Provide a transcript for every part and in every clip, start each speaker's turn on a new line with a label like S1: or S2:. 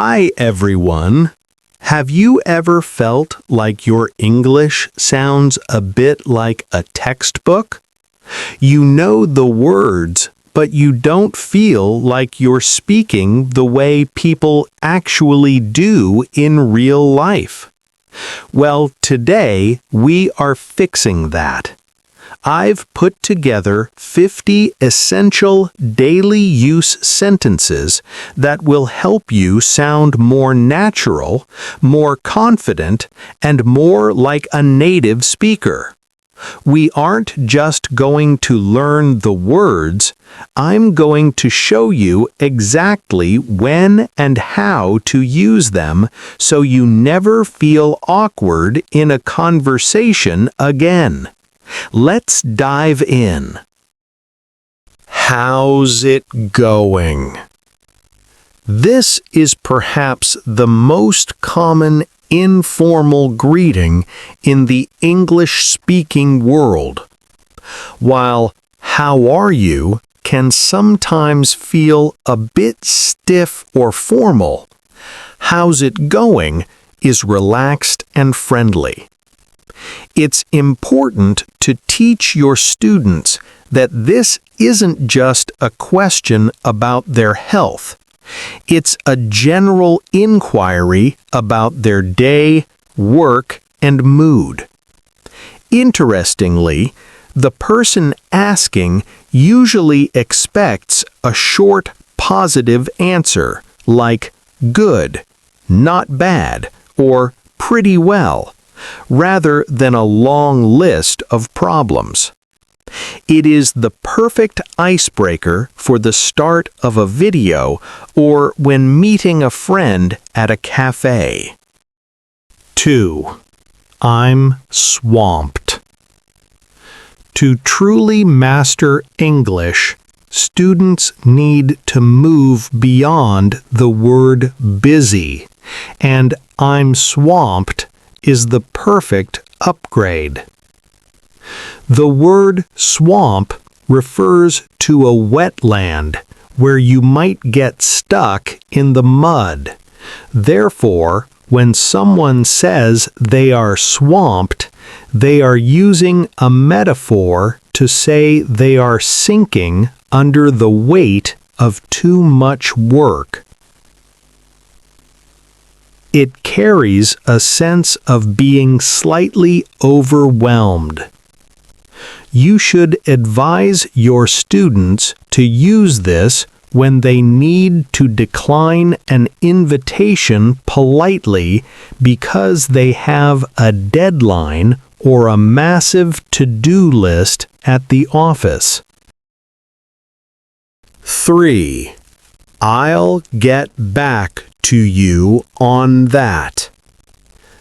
S1: Hi, everyone. Have you ever felt like your English sounds a bit like a textbook? You know the words, but you don't feel like you're speaking the way people actually do in real life. Well, today we are fixing that. I've put together 50 essential daily use sentences that will help you sound more natural, more confident, and more like a native speaker. We aren't just going to learn the words, I'm going to show you exactly when and how to use them so you never feel awkward in a conversation again. Let's dive in. How's it going? This is perhaps the most common informal greeting in the English-speaking world. While "how are you" can sometimes feel a bit stiff or formal, "how's it going" is relaxed and friendly. It's important to teach your students that this isn't just a question about their health. It's a general inquiry about their day, work, and mood. Interestingly, the person asking usually expects a short, positive answer like good, not bad, or pretty well, rather than a long list of problems. It is the perfect icebreaker for the start of a video or when meeting a friend at a cafe. 2. I'm swamped. To truly master English, students need to move beyond the word busy, and I'm swamped is the perfect upgrade. The word swamp refers to a wetland where you might get stuck in the mud. Therefore, when someone says they are swamped, they are using a metaphor to say they are sinking under the weight of too much work. It carries a sense of being slightly overwhelmed. You should advise your students to use this when they need to decline an invitation politely because they have a deadline or a massive to-do list at the office. 3. I'll get back to you on that.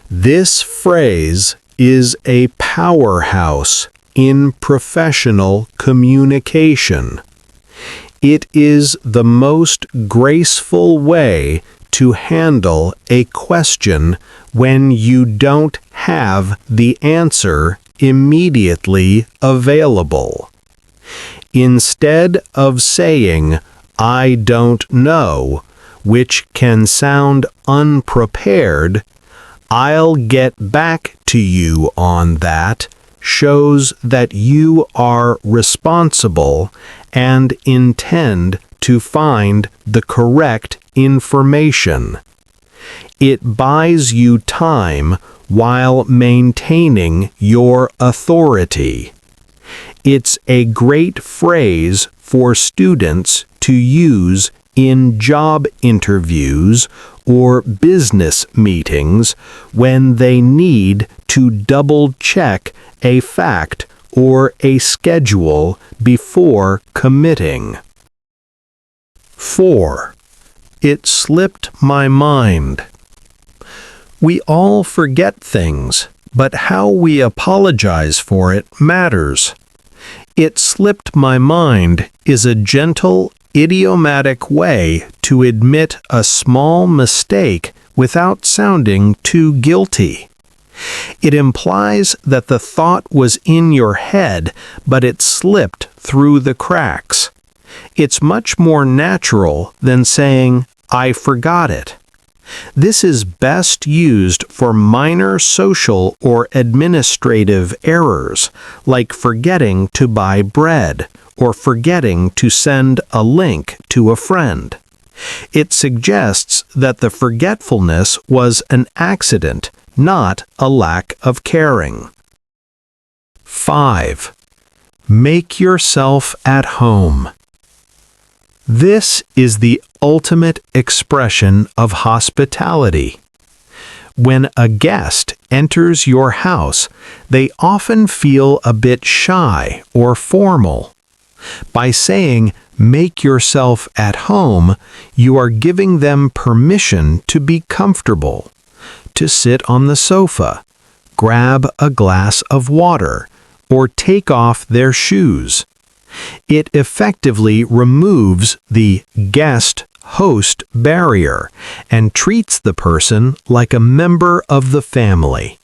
S1: This phrase is a powerhouse in professional communication. It is the most graceful way to handle a question when you don't have the answer immediately available. Instead of saying, "I don't know," which can sound unprepared, "I'll get back to you on that," shows that you are responsible and intend to find the correct information. It buys you time while maintaining your authority. It's a great phrase for students to use in job interviews or business meetings when they need to double-check a fact or a schedule before committing. 4. It slipped my mind. We all forget things, but how we apologize for it matters. It slipped my mind is a gentle, idiomatic way to admit a small mistake without sounding too guilty. It implies that the thought was in your head, but it slipped through the cracks. It's much more natural than saying, "I forgot it." This is best used for minor social or administrative errors, like forgetting to buy bread or forgetting to send a link to a friend. It suggests that the forgetfulness was an accident, not a lack of caring. 5. Make yourself at home. This is the ultimate expression of hospitality. When a guest enters your house, they often feel a bit shy or formal. By saying, "Make yourself at home," you are giving them permission to be comfortable, to sit on the sofa, grab a glass of water, or take off their shoes. It effectively removes the guest-host barrier and treats the person like a member of the family.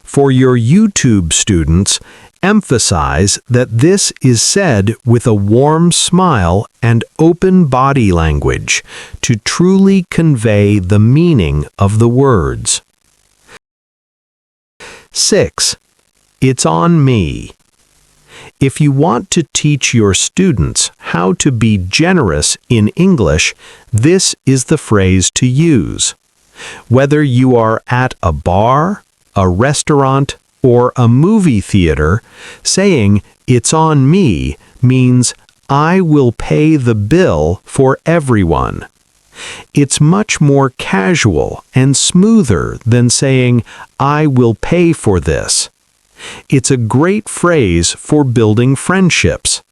S1: For your YouTube students, emphasize that this is said with a warm smile and open body language to truly convey the meaning of the words. 6. It's on me. If you want to teach your students how to be generous in English, this is the phrase to use. Whether you are at a bar, a restaurant, or a movie theater, saying, "It's on me," means, "I will pay the bill for everyone." It's much more casual and smoother than saying, "I will pay for this." It's a great phrase for building friendships.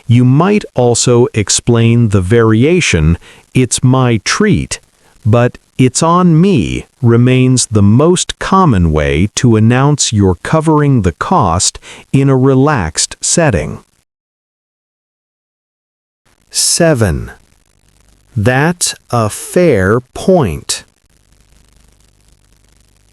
S1: You might also explain the variation, "It's my treat," but "It's on me" remains the most common way to announce you're covering the cost in a relaxed setting. 7. That's a fair point.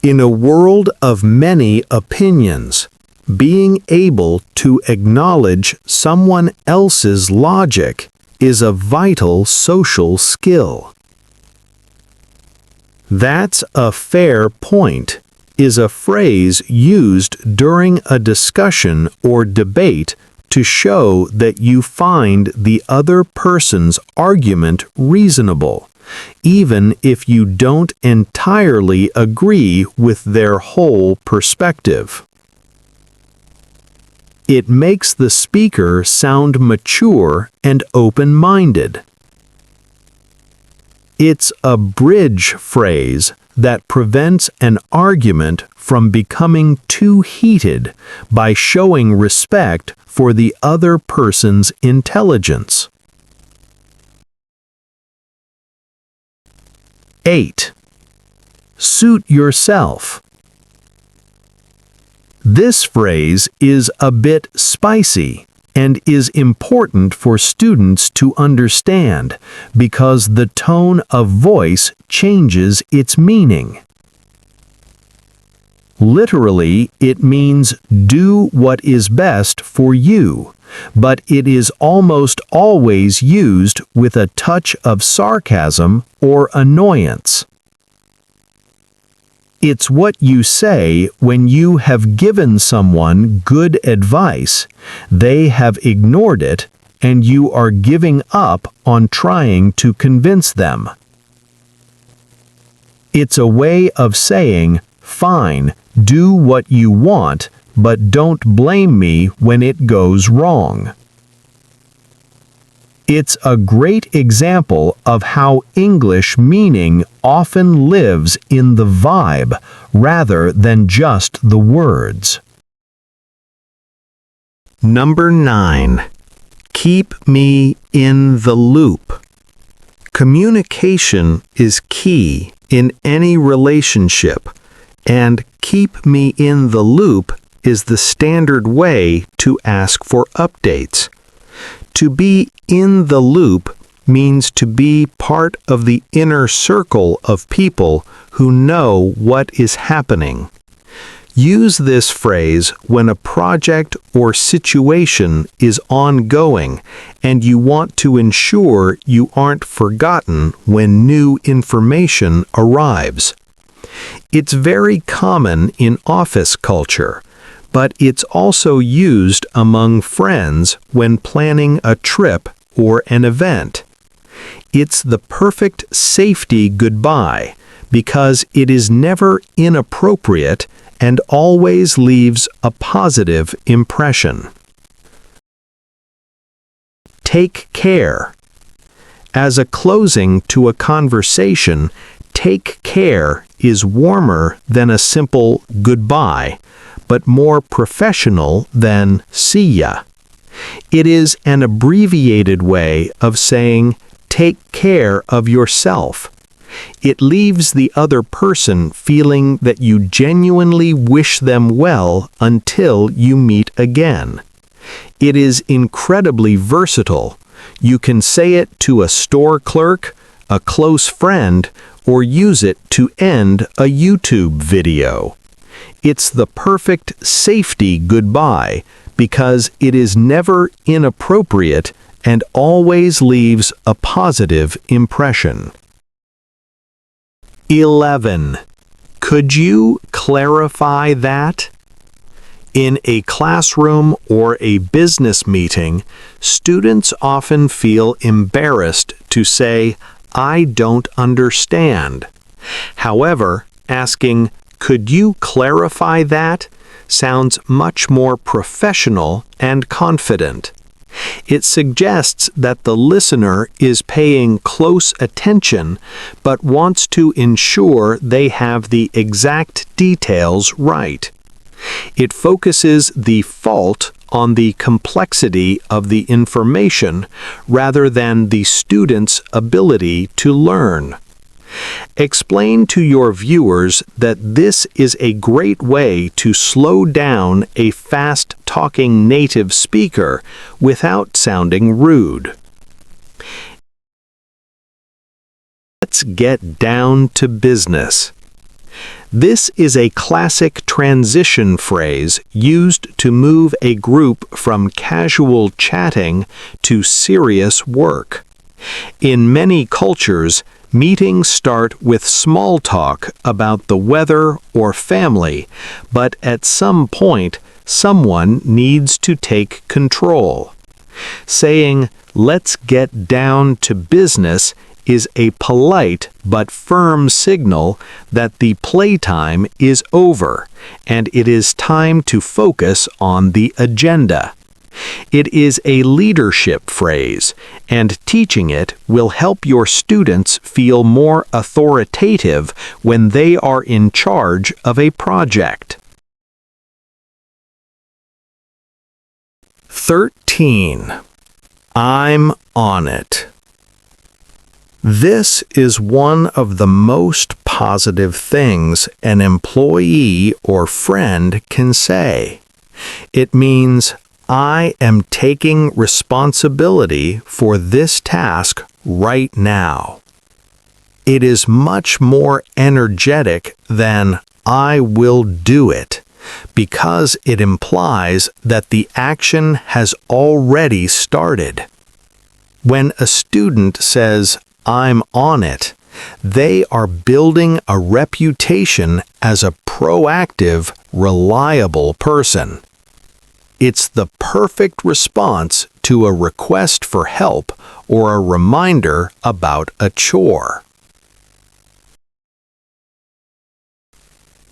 S1: In a world of many opinions, being able to acknowledge someone else's logic is a vital social skill. "That's a fair point" is a phrase used during a discussion or debate to show that you find the other person's argument reasonable, even if you don't entirely agree with their whole perspective. It makes the speaker sound mature and open-minded. It's a bridge phrase that prevents an argument from becoming too heated by showing respect for the other person's intelligence. 8. Suit yourself. This phrase is a bit spicy and is important for students to understand because the tone of voice changes its meaning. Literally, it means do what is best for you, but it is almost always used with a touch of sarcasm or annoyance. It's what you say when you have given someone good advice, they have ignored it, and you are giving up on trying to convince them. It's a way of saying, "Fine, do what you want, but don't blame me when it goes wrong." It's a great example of how English meaning often lives in the vibe rather than just the words. Number 9. Keep me in the loop. Communication is key in any relationship, and keep me in the loop is the standard way to ask for updates. To be in the loop means to be part of the inner circle of people who know what is happening. Use this phrase when a project or situation is ongoing and you want to ensure you aren't forgotten when new information arrives. It's very common in office culture, but it's also used among friends when planning a trip or an event. It's the perfect safety goodbye because it is never inappropriate and always leaves a positive impression. Take care. As a closing to a conversation, take care is warmer than a simple goodbye, but more professional than see ya. It is an abbreviated way of saying take care of yourself. It leaves the other person feeling that you genuinely wish them well until you meet again. It is incredibly versatile. You can say it to a store clerk, a close friend, or use it to end a YouTube video. It's the perfect safety goodbye because it is never inappropriate and always leaves a positive impression. 11. Could you clarify that? In a classroom or a business meeting, students often feel embarrassed to say, "I don't understand." However, asking, "Could you clarify that?" sounds much more professional and confident. It suggests that the listener is paying close attention but wants to ensure they have the exact details right. It focuses the fault on the complexity of the information rather than the student's ability to learn. Explain to your viewers that this is a great way to slow down a fast-talking native speaker without sounding rude. Let's get down to business. This is a classic transition phrase used to move a group from casual chatting to serious work. In many cultures, meetings start with small talk about the weather or family, but at some point, someone needs to take control. Saying, "Let's get down to business," is a polite but firm signal that the playtime is over and it is time to focus on the agenda. It is a leadership phrase, and teaching it will help your students feel more authoritative when they are in charge of a project. 13. I'm on it. This is one of the most positive things an employee or friend can say. It means, "I am taking responsibility for this task right now." It is much more energetic than "I will do it," because it implies that the action has already started. When a student says, "I'm on it," they are building a reputation as a proactive, reliable person. It's the perfect response to a request for help or a reminder about a chore.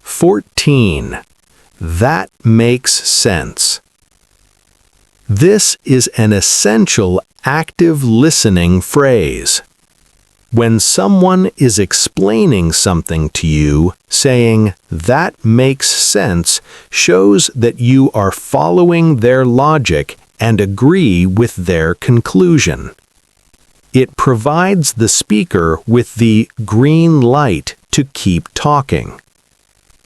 S1: 14. That makes sense. This is an essential active listening phrase. When someone is explaining something to you, saying, "That makes sense," shows that you are following their logic and agree with their conclusion. It provides the speaker with the green light to keep talking.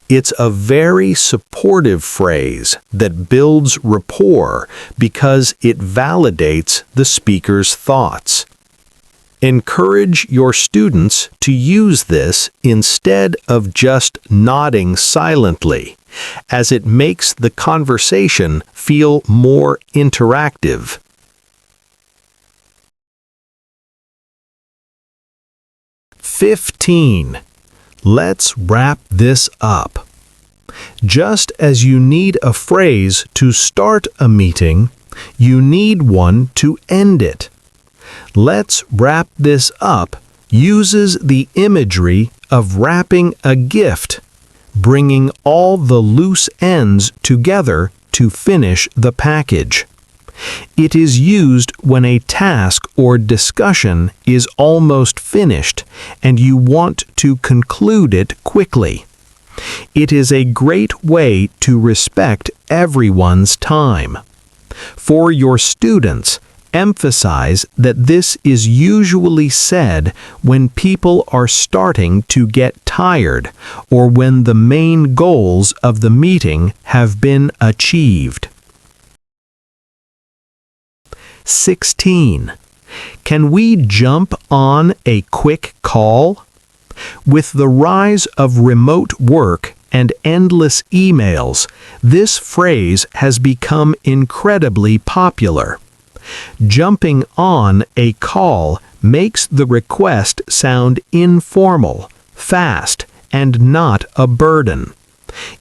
S1: It's a very supportive phrase that builds rapport because it validates the speaker's thoughts. Encourage your students to use this instead of just nodding silently, as it makes the conversation feel more interactive. 15. Let's wrap this up. Just as you need a phrase to start a meeting, you need one to end it. Let's wrap this up uses the imagery of wrapping a gift, bringing all the loose ends together to finish the package. It is used when a task or discussion is almost finished and you want to conclude it quickly. It is a great way to respect everyone's time. For your students, emphasize that this is usually said when people are starting to get tired or when the main goals of the meeting have been achieved. 16. Can we jump on a quick call? With the rise of remote work and endless emails, this phrase has become incredibly popular. Jumping on a call makes the request sound informal, fast, and not a burden.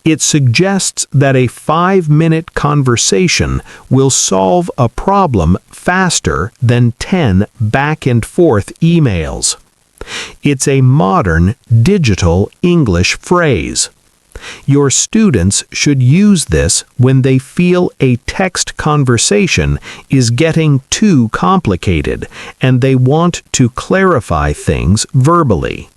S1: It suggests that a 5-minute conversation will solve a problem faster than 10 back-and-forth emails. It's a modern, digital English phrase. Your students should use this when they feel a text conversation is getting too complicated and they want to clarify things verbally.